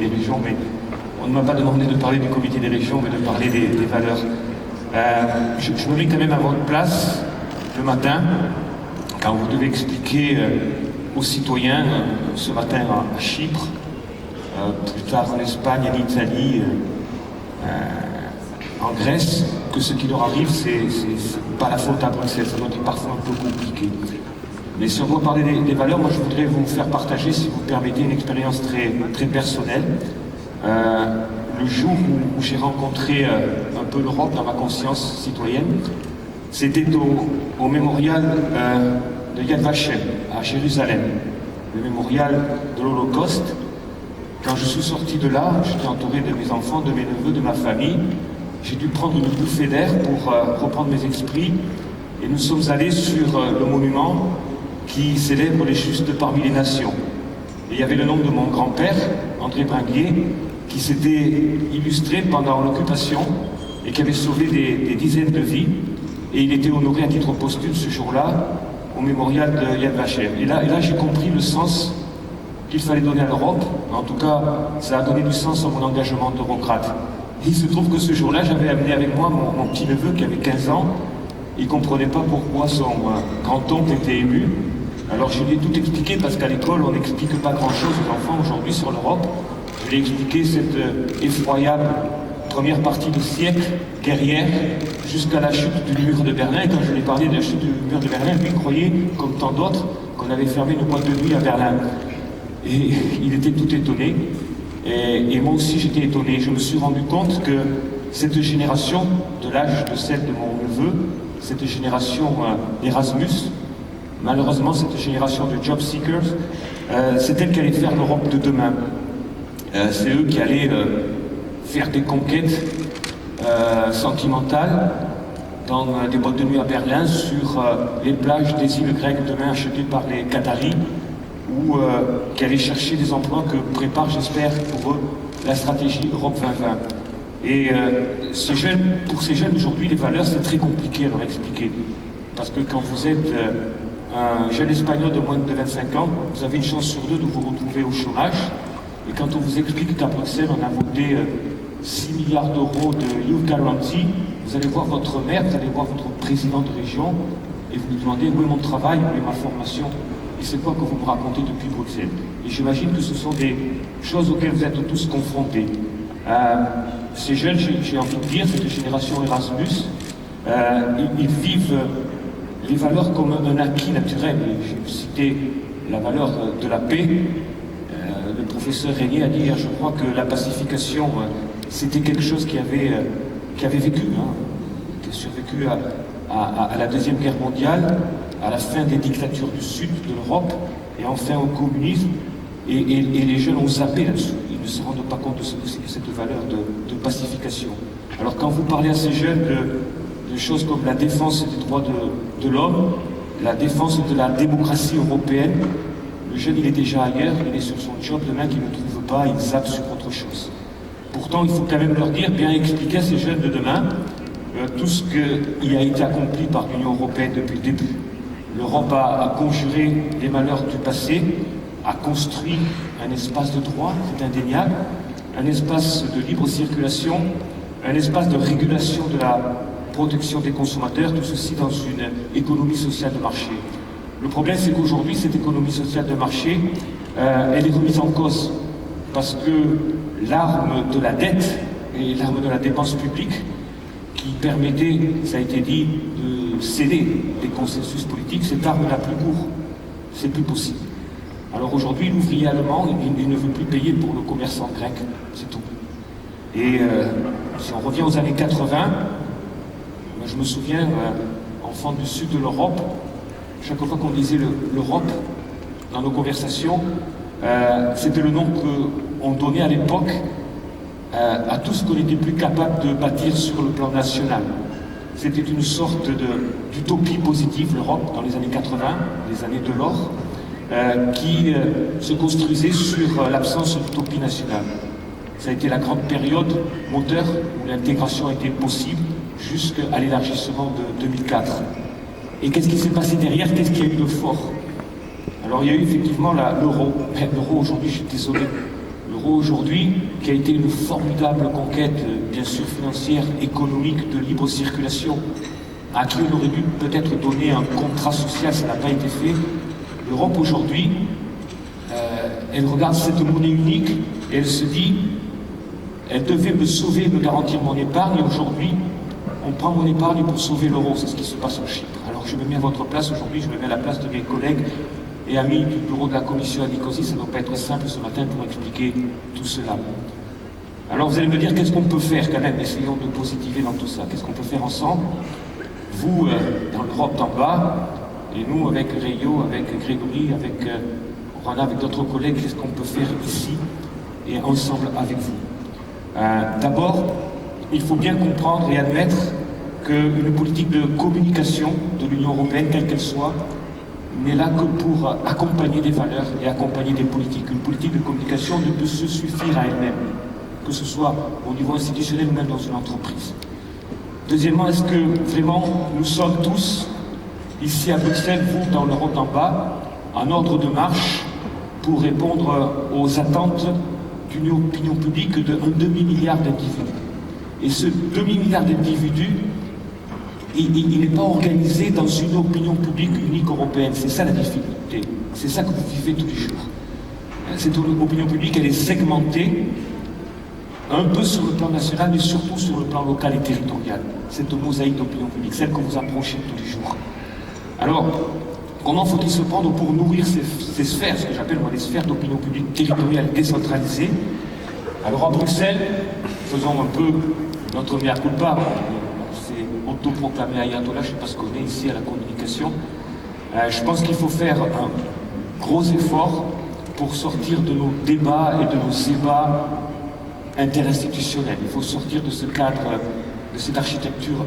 des régions, mais on ne m'a pas demandé de parler du comité des régions, mais de parler des valeurs. Je me mets quand même à votre place le matin, quand vous devez expliquer aux citoyens, ce matin à Chypre, plus tard en Espagne, en Italie, en Grèce, que ce qui leur arrive, c'est pas la faute à Bruxelles, ça doit être parfois un peu compliqué. Mais si on doit parler des valeurs, moi je voudrais vous faire partager, si vous permettez, une expérience très personnelle. Le jour où j'ai rencontré un peu l'Europe dans ma conscience citoyenne, c'était au mémorial de Yad Vashem, à Jérusalem, le mémorial de l'Holocauste. Quand je suis sorti de là, j'étais entouré de mes enfants, de mes neveux, de ma famille. J'ai dû prendre une bouffée d'air pour reprendre mes esprits. Et nous sommes allés sur le monument qui célèbre les justes parmi les nations. Et il y avait le nom de mon grand-père, André Bringuier, qui s'était illustré pendant l'occupation et qui avait sauvé des dizaines de vies. Et il était honoré à titre posthume ce jour-là au mémorial de Yad Vashem. Et là j'ai compris le sens qu'il fallait donner à l'Europe. En tout cas, ça a donné du sens à mon engagement d'eurocrate. Il se trouve que ce jour-là, j'avais amené avec moi mon petit-neveu qui avait 15 ans. Il ne comprenait pas pourquoi son grand-oncle était ému. Alors je lui ai tout expliqué, parce qu'à l'école, on n'explique pas grand-chose aux enfants aujourd'hui sur l'Europe. Je lui ai expliqué cette effroyable première partie du siècle guerrière jusqu'à la chute du mur de Berlin. Et quand je lui ai parlé de la chute du mur de Berlin, lui croyait, comme tant d'autres, qu'on avait fermé une boîte de nuit à Berlin. Et il était tout étonné. Et moi aussi j'étais étonné. Je me suis rendu compte que cette génération, de l'âge de celle de mon neveu, cette génération d'Erasmus, malheureusement cette génération de job seekers, c'est elle qui allait faire l'Europe de demain. C'est eux qui allaient faire des conquêtes sentimentales dans des boîtes de nuit à Berlin, sur les plages des îles grecques demain achetées par les Qataris, ou qui allaient chercher des emplois que prépare, j'espère, pour eux, la stratégie Europe 2020. Et pour ces jeunes aujourd'hui, les valeurs, c'est très compliqué à leur expliquer. Parce que quand vous êtes un jeune espagnol de moins de 25 ans, vous avez une chance sur deux de vous retrouver au chômage. Et quand on vous explique qu'à Bruxelles, on a voté 6 milliards d'euros de Youth Guarantee, vous allez voir votre maire, vous allez voir votre président de région, et vous lui demandez où est mon travail, où est ma formation, et c'est quoi que vous me racontez depuis Bruxelles. Et j'imagine que ce sont des choses auxquelles vous êtes tous confrontés. Ces jeunes, j'ai envie de dire, cette génération Erasmus, ils vivent les valeurs comme un acquis naturel. J'ai cité la valeur de la paix. Le professeur Régnier a dit hier, je crois, que la pacification, c'était quelque chose qui avait vécu, qui a survécu à la Deuxième Guerre mondiale, à la fin des dictatures du sud de l'Europe, et enfin au communisme. Et les jeunes ont zappé là-dessus. Ils ne se rendent pas compte de cette valeur de pacification. Alors quand vous parlez à ces jeunes de choses comme la défense des droits de l'homme, la défense de la démocratie européenne, le jeune, il est déjà ailleurs, il est sur son job, demain qu'il ne trouve pas, il zappe sur autre chose. Pourtant, il faut quand même leur dire, bien expliquer à ces jeunes de demain tout ce qui a été accompli par l'Union européenne depuis le début. L'Europe a conjuré les malheurs du passé, a construit un espace de droit, c'est indéniable, un espace de libre circulation, un espace de régulation de la protection des consommateurs, tout ceci dans une économie sociale de marché. Le problème, c'est qu'aujourd'hui, cette économie sociale de marché, elle est remise en cause parce que l'arme de la dette et l'arme de la dépense publique, qui permettait, ça a été dit, de céder des consensus politiques, cette arme n'a plus cours. C'est plus possible. Alors aujourd'hui, l'ouvrier allemand, il ne veut plus payer pour le commerçant grec, c'est tout. Et si on revient aux années 80, moi, je me souviens, enfant du sud de l'Europe, chaque fois qu'on disait l'Europe dans nos conversations, c'était le nom qu'on donnait à l'époque à tout ce qu'on n'était plus capable de bâtir sur le plan national. C'était une sorte d'utopie positive, l'Europe, dans les années 80, les années de l'or, qui se construisait sur l'absence d'utopie nationale. Ça a été la grande période moteur où l'intégration était possible jusqu'à l'élargissement de 2004. Et qu'est-ce qui s'est passé derrière? Qu'est-ce qu'il y a eu de fort? Alors il y a eu effectivement l'euro. L'euro aujourd'hui, je suis désolé, l'euro L'euro aujourd'hui, qui a été une formidable conquête, bien sûr financière, économique, de libre circulation, à qui on aurait dû peut-être donner un contrat social, ça n'a pas été fait. L'Europe aujourd'hui, elle regarde cette monnaie unique et elle se dit, elle devait me sauver, me garantir mon épargne, et aujourd'hui, on prend mon épargne pour sauver l'euro. C'est ce qui se passe en Chypre. Alors je me mets à votre place aujourd'hui, je me mets à la place de mes collègues et amis du bureau de la commission à Nicosie. Ça ne doit pas être simple ce matin pour expliquer tout cela. Alors vous allez me dire, qu'est-ce qu'on peut faire quand même? Essayons de positiver dans tout ça. Qu'est-ce qu'on peut faire ensemble? Vous, dans l'Europe d'en bas, et nous, avec Rayo, avec Grégory, avec Rana, avec d'autres collègues, qu'est-ce qu'on peut faire ici et ensemble avec vous? D'abord, il faut bien comprendre et admettre qu'une politique de communication de l'Union européenne, quelle qu'elle soit, n'est là que pour accompagner des valeurs et accompagner des politiques. Une politique de communication ne peut se suffire à elle-même, que ce soit au niveau institutionnel ou même dans une entreprise. Deuxièmement, est-ce que vraiment nous sommes tous, ici à Bruxelles, vous dans l'Europe d'en bas, en ordre de marche pour répondre aux attentes d'une opinion publique de 1 demi-milliard d'individus? Et ce demi-milliard d'individus, il n'est pas organisé dans une opinion publique unique européenne. C'est ça la difficulté. C'est ça que vous vivez tous les jours. Cette opinion publique, elle est segmentée, un peu sur le plan national, mais surtout sur le plan local et territorial. Cette mosaïque d'opinion publique, celle que vous approchez tous les jours. Alors, comment faut-il se prendre pour nourrir ces sphères, ce que j'appelle moi les sphères d'opinion publique territoriale décentralisée? Alors à Bruxelles, faisons un peu notre mea culpa. C'est autoproclamé ayatollah, je ne sais pas ce qu'on est ici à la communication. Je pense qu'il faut faire un gros effort pour sortir de nos débats et de nos ébats interinstitutionnels. Il faut sortir de ce cadre, de cette architecture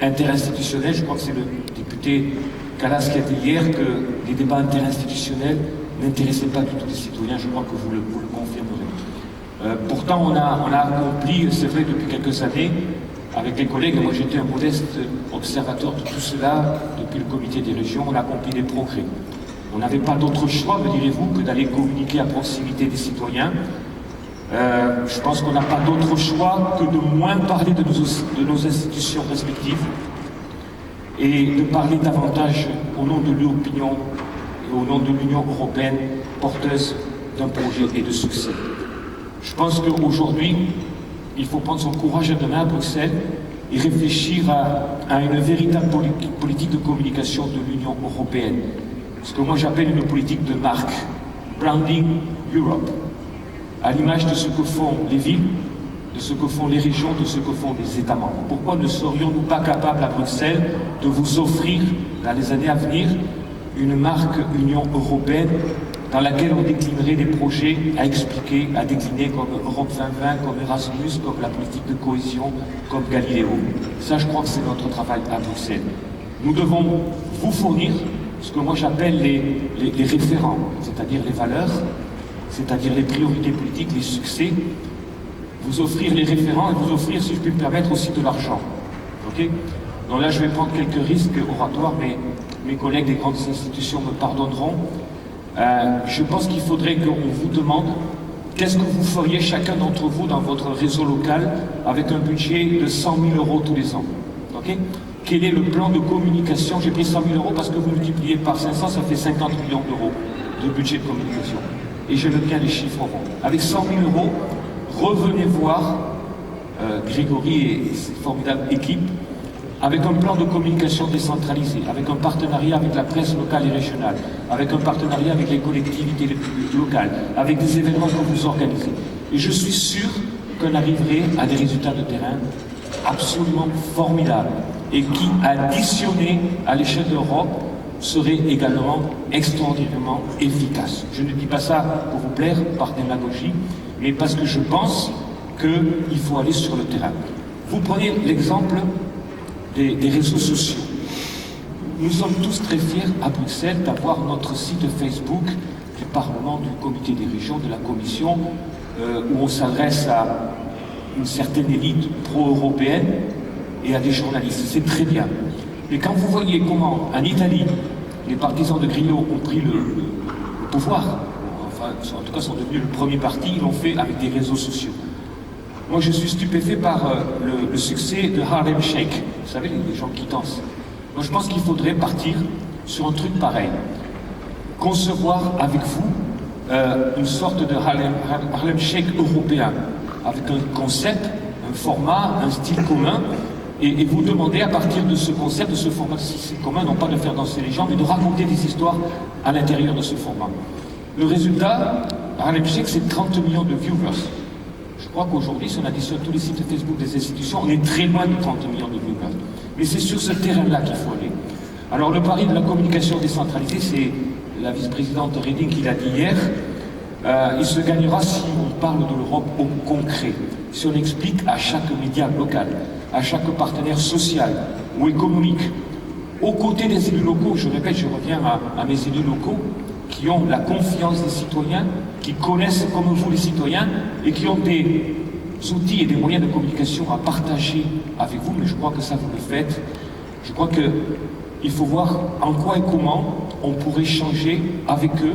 interinstitutionnelle. Je crois que c'est le député Kallas qui a dit hier que les débats interinstitutionnels n'intéressaient pas du tout les citoyens. Je crois que vous le confirmerez. Pourtant, on a accompli, c'est vrai, depuis quelques années, avec les collègues, et moi j'étais un modeste observateur de tout cela, depuis le comité des régions, on a accompli des progrès. On n'avait pas d'autre choix, me direz-vous, que d'aller communiquer à proximité des citoyens. Je pense qu'on n'a pas d'autre choix que de moins parler de nos institutions respectives et de parler davantage au nom de l'opinion et au nom de l'Union européenne porteuse d'un projet et de succès. Je pense qu'aujourd'hui, il faut prendre son courage à deux mains à Bruxelles et réfléchir à une véritable politique de communication de l'Union européenne. Ce que moi j'appelle une politique de marque, Branding Europe, à l'image de ce que font les villes, de ce que font les régions, de ce que font les États membres. Pourquoi ne serions-nous pas capables à Bruxelles de vous offrir, dans les années à venir, une marque Union européenne dans laquelle on déclinerait des projets à expliquer, à décliner comme Europe 2020, comme Erasmus, comme la politique de cohésion, comme Galileo. Ça, je crois que c'est notre travail à Bruxelles. Nous devons vous fournir ce que moi j'appelle les référents, c'est-à-dire les valeurs, c'est-à-dire les priorités politiques, les succès, vous offrir les référents et vous offrir, si je puis me permettre, aussi de l'argent. Okay? Donc là, je vais prendre quelques risques oratoires, mais mes collègues des grandes institutions me pardonneront. Je pense qu'il faudrait qu'on vous demande qu'est-ce que vous feriez chacun d'entre vous dans votre réseau local avec un budget de 100 000 € tous les ans. Okay? Quel est le plan de communication? J'ai pris 100 000 € parce que vous multipliez par 500, ça fait 50 millions d'euros de budget de communication. Et je veux bien les chiffres ronds. Avec 100 000 €, revenez voir Grégory et cette formidable équipe avec un plan de communication décentralisé, avec un partenariat avec la presse locale et régionale, avec un partenariat avec les collectivités locales, avec des événements que vous organisez. Et je suis sûr qu'on arriverait à des résultats de terrain absolument formidables et qui, additionnés à l'échelle d'Europe, seraient également extraordinairement efficaces. Je ne dis pas ça pour vous plaire par démagogie, mais parce que je pense qu'il faut aller sur le terrain. Vous prenez l'exemple des réseaux sociaux. Nous sommes tous très fiers à Bruxelles d'avoir notre site Facebook du Parlement, du Comité des régions, de la Commission, où on s'adresse à une certaine élite pro-européenne et à des journalistes. C'est très bien. Mais quand vous voyez comment, en Italie, les partisans de Grillo ont pris le pouvoir, enfin, en tout cas sont devenus le premier parti, ils l'ont fait avec des réseaux sociaux. Moi, je suis stupéfait par le succès de Harlem Shake. Vous savez, les gens qui dansent. Moi, je pense qu'il faudrait partir sur un truc pareil. Concevoir avec vous une sorte de Harlem Shake européen, avec un concept, un format, un style commun, et vous demander à partir de ce concept, de ce format commun, non pas de faire danser les gens, mais de raconter des histoires à l'intérieur de ce format. Le résultat, Harlem Shake, c'est 30 millions de viewers. Je crois qu'aujourd'hui, si on additionne tous les sites Facebook des institutions, on est très loin de 30 millions de viewers. Mais c'est sur ce terrain-là qu'il faut aller. Alors le pari de la communication décentralisée, c'est la vice-présidente Reding qui l'a dit hier, il se gagnera si on parle de l'Europe au concret, si on explique à chaque média local, à chaque partenaire social ou économique, aux côtés des élus locaux, je répète, je reviens à mes élus locaux, qui ont la confiance des citoyens, qui connaissent comme vous les citoyens et qui ont des outils et des moyens de communication à partager avec vous, mais je crois que ça vous le faites. Je crois qu'il faut voir en quoi et comment on pourrait changer avec eux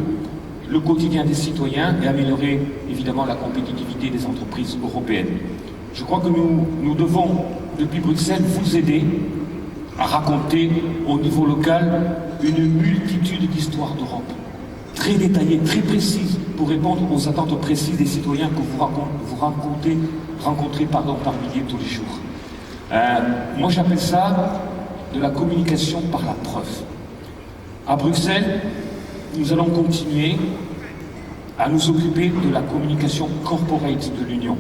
le quotidien des citoyens et améliorer évidemment la compétitivité des entreprises européennes. Je crois que nous devons, depuis Bruxelles, vous aider à raconter au niveau local une multitude d'histoires d'Europe, très détaillées, très précises, pour répondre aux attentes précises des citoyens que vous rencontrez par milliers tous les jours. Moi j'appelle ça de la communication par la preuve. À Bruxelles, nous allons continuer à nous occuper de la communication corporate de l'Union.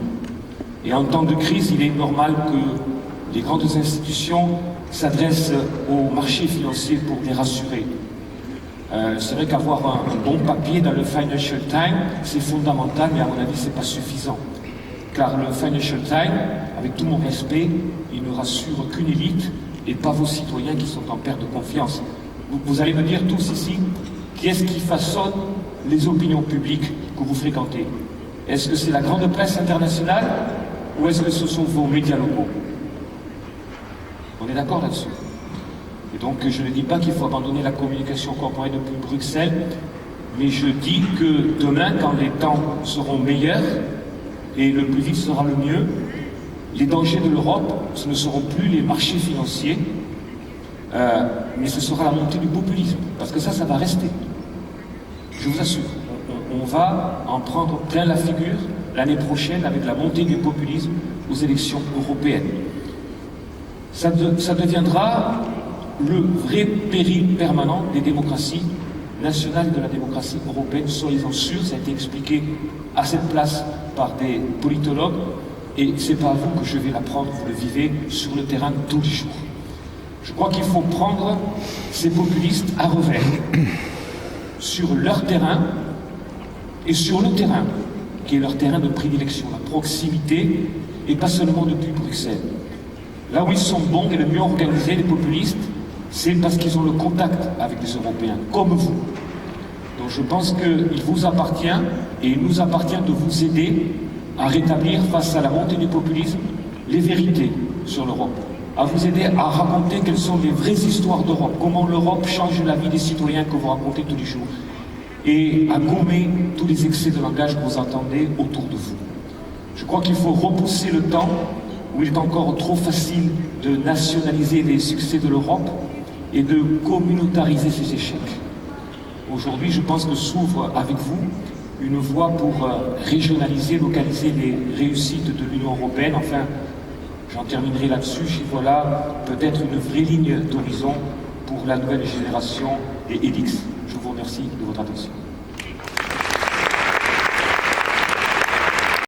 Et en temps de crise, il est normal que les grandes institutions s'adressent aux marchés financiers pour les rassurer. C'est vrai qu'avoir un bon papier dans le Financial Times, c'est fondamental, mais à mon avis, ce n'est pas suffisant. Car le Financial Times, avec tout mon respect, il ne rassure qu'une élite et pas vos citoyens qui sont en perte de confiance. Vous allez me dire tous ici, qui est-ce qui façonne les opinions publiques que vous fréquentez? Est-ce que c'est la grande presse internationale ou est-ce que ce sont vos médias locaux? On est d'accord là-dessus. Et donc je ne dis pas qu'il faut abandonner la communication corporelle depuis Bruxelles, mais je dis que demain, quand les temps seront meilleurs, et le plus vite sera le mieux, les dangers de l'Europe, ce ne seront plus les marchés financiers, mais ce sera la montée du populisme, parce que ça va rester. Je vous assure, on va en prendre plein la figure l'année prochaine avec la montée du populisme aux élections européennes. Ça deviendra le vrai péril permanent des démocraties nationales et de la démocratie européenne, soyez-en sûrs, ça a été expliqué à cette place par des politologues, et c'est pas à vous que je vais l'apprendre, vous le vivez sur le terrain tous les jours. Je crois qu'il faut prendre ces populistes à revers, sur leur terrain et sur le terrain, qui est leur terrain de prédilection, la proximité, et pas seulement depuis Bruxelles. Là où ils sont bons et le mieux organisés, les populistes, c'est parce qu'ils ont le contact avec les Européens, comme vous. Donc je pense qu'il vous appartient, et il nous appartient de vous aider à rétablir face à la montée du populisme les vérités sur l'Europe, à vous aider à raconter quelles sont les vraies histoires d'Europe, comment l'Europe change la vie des citoyens que vous racontez tous les jours, et à gommer tous les excès de langage que vous entendez autour de vous. Je crois qu'il faut repousser le temps où il est encore trop facile de nationaliser les succès de l'Europe et de communautariser ses échecs. Aujourd'hui, je pense que s'ouvre avec vous une voie pour régionaliser, localiser les réussites de l'Union européenne. Enfin, j'en terminerai là-dessus. J'y vois là peut-être une vraie ligne d'horizon pour la nouvelle génération des EDIX. Je vous remercie de votre attention.